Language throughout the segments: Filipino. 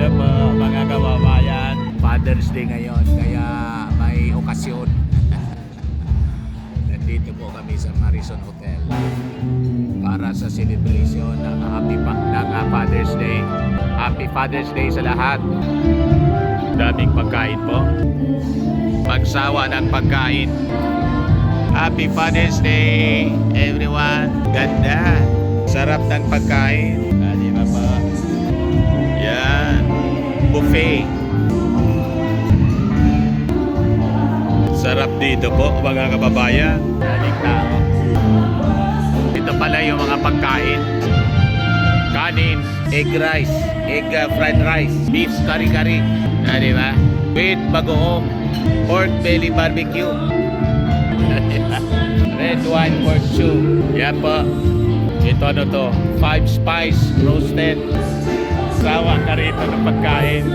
Hello po mga kababayan. Father's Day ngayon kaya may okasyon. Nandito po kami sa Marison Hotel para sa celebration ng Father's Day. Happy Father's Day sa lahat. Daming pagkain po. Magsawa ng pagkain. Happy Father's Day everyone. Ganda. Sarap ng pagkain. Di ba po? Yan. Buffet. Sarap dito po mga kababayan. Daling tao. Ito pala yung mga pagkain. Kanin, egg rice, egg fried rice, beef kari-kari. Di ba? With bagoong, pork belly barbecue. Red wine pork stew. Yan po. Ito ano to? 5 spice roasted. Sawa ka rito ng pagkain.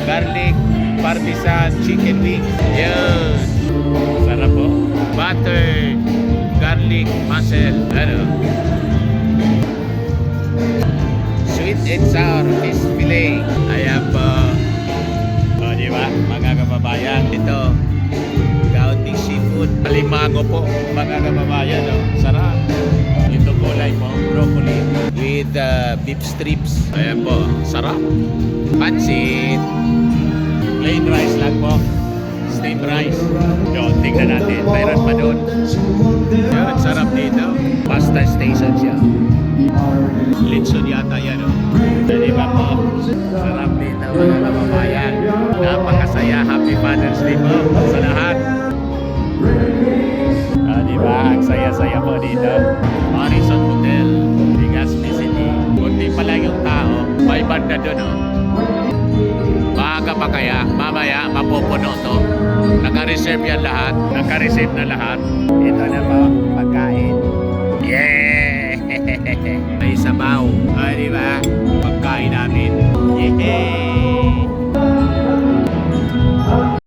Garlic, parmesan, chicken wings. Yan. Sarap po. Butter, garlic, mussel. Ano? Sweet and sour fish fillet. Ayan po. O, di ba? Mga kababayan. Ito. Gaunting seafood. Alimango po. Mga kababayan. O. Sarap. Ito gulay po. Broccoli. With beef strips. Ayan po. Sarap. Pansit. Plain rice lang po. Steamed rice. Yun, tingnan natin. Mayroon pa doon. Yun, sarap dito. Pasta station siya. Litson yata yan, o. Di ba po? Sarap dito, mga kababayan. Napakasaya. Happy Father's Day po sa lahat. Di ba? Ang saya-saya po dito. Marison Hotel, Legazpi City. Kunti pa lang yung tao. May banda doon, o. Maaga pa kaya, mamaya mapupuno to. Naka-reserve yan lahat. Naka-reserve na lahat. Ito na po.